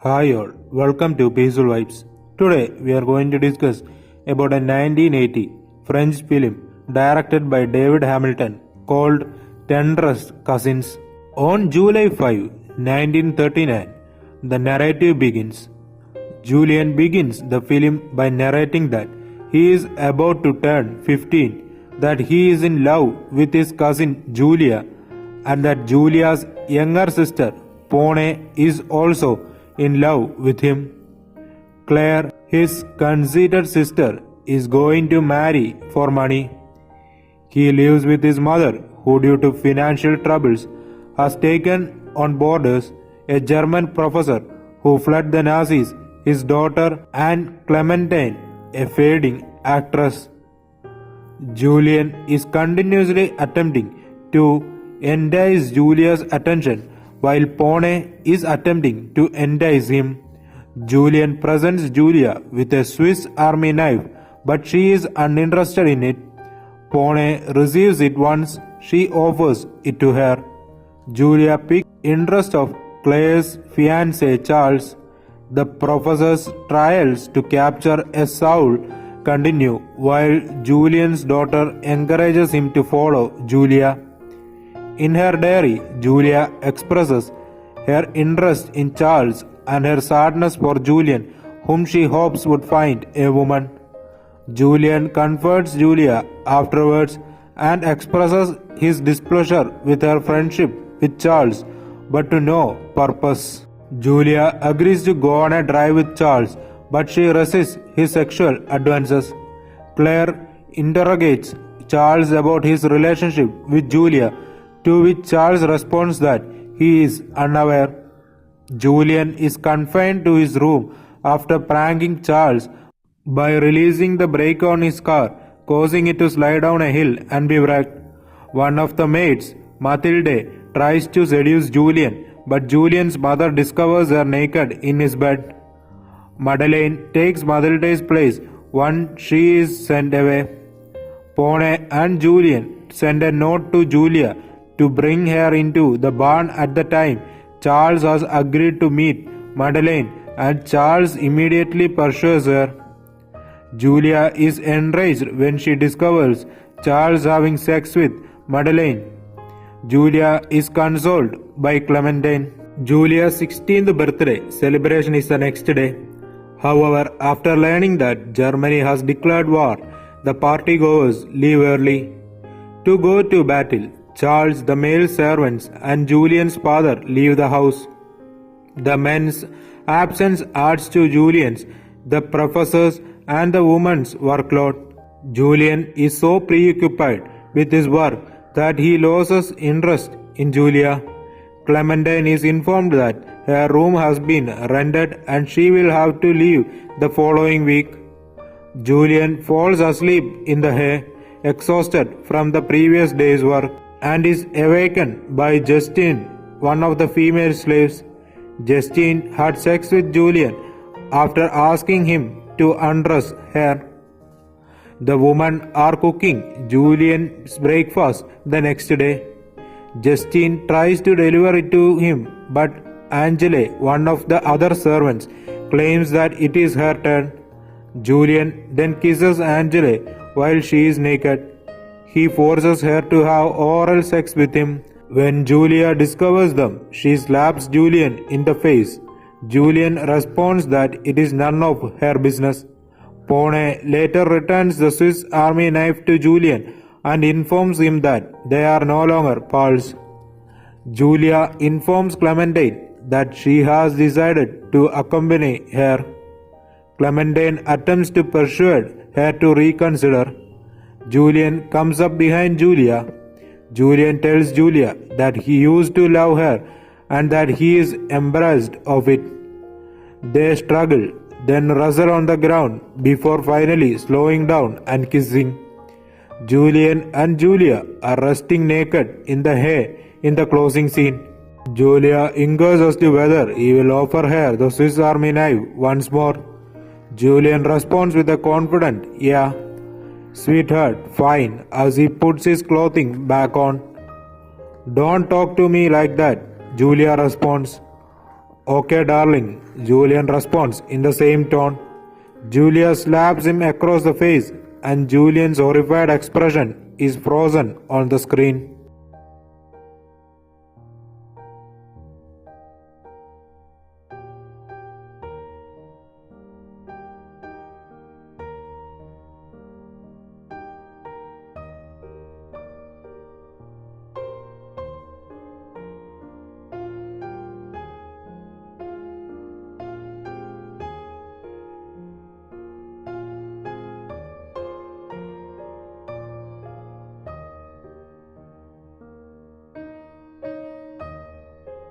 Hi all, welcome to Peaceful Vibes. Today we are going to discuss about a 1980 French film directed by David Hamilton called Tendres Cousins. On July 5, 1939, the narrative begins. Julien begins the film by narrating that he is about to turn 15, that he is in love with his cousin Julia, and that Julia's younger sister Pone is also in love with him. Claire, his conceited sister, is going to marry for money. He lives with his mother, who due to financial troubles has taken on boarders a German professor who fled the Nazis, his daughter, and Clementine, a fading actress. Julien is continuously attempting to entice Julia's attention while Pone is attempting to entice him. Julien presents Julia with a Swiss army knife, but she is uninterested in it. Pone receives it once she offers it to her. Julia picks interest of Claire's fiancé Charles. The professor's trials to capture a soul continue while Julien's daughter encourages him to follow Julia. In her diary, Julia expresses her interest in Charles and her sadness for Julien, whom she hopes would find a woman. Julien comforts Julia afterwards and expresses his displeasure with her friendship with Charles, but to no purpose. Julia agrees to go on a drive with Charles, but she resists his sexual advances. Claire interrogates Charles about his relationship with Julia, to which Charles responds that he is unaware. Julien is confined to his room after pranking Charles by releasing the brake on his car, causing it to slide down a hill and be wrecked. One of the maids, Mathilde, tries to seduce Julien, but Julien's mother discovers her naked in his bed. Madeleine takes Mathilde's place once she is sent away. Pone and Julien send a note to Julia to bring her into the barn at the time. Charles has agreed to meet Madeleine, and Charles immediately pursues her. Julia is enraged when she discovers Charles having sex with Madeleine. Julia is consoled by Clementine. Julia's 16th birthday celebration is the next day. However, after learning that Germany has declared war, the partygoers leave early. To go to battle, Charles, the male servants, and Julien's father leave the house. The men's absence adds to Julien's, the professor's, and the woman's workload. Julien is so preoccupied with his work that he loses interest in Julia. Clementine is informed that her room has been rented and she will have to leave the following week. Julien falls asleep in the hay, exhausted from the previous day's work, and is awakened by Justine, one of the female slaves. Justine had sex with Julien after asking him to undress her. The women are cooking Julien's breakfast the next day. Justine tries to deliver it to him, but Angele, one of the other servants, claims that it is her turn. Julien then kisses Angele while she is naked. He forces her to have oral sex with him. When Julia discovers them, she slaps Julien in the face. Julien responds that it is none of her business. Pone later returns the Swiss army knife to Julien and informs him that they are no longer pals. Julia informs Clementine that she has decided to accompany her. Clementine attempts to persuade her to reconsider. Julien comes up behind Julia. Julien tells Julia that he used to love her and that he is embarrassed of it. They struggle, then wrestle on the ground before finally slowing down and kissing. Julien and Julia are resting naked in the hay in the closing scene. Julia inquires as to whether he will offer her the Swiss army knife once more. Julien responds with a confident "yeah." "Sweetheart, fine," as he puts his clothing back on. "Don't talk to me like that," Julia responds. Okay, darling, Julian responds in the same tone. Julia slaps him across the face, and Julian's horrified expression is frozen on the screen.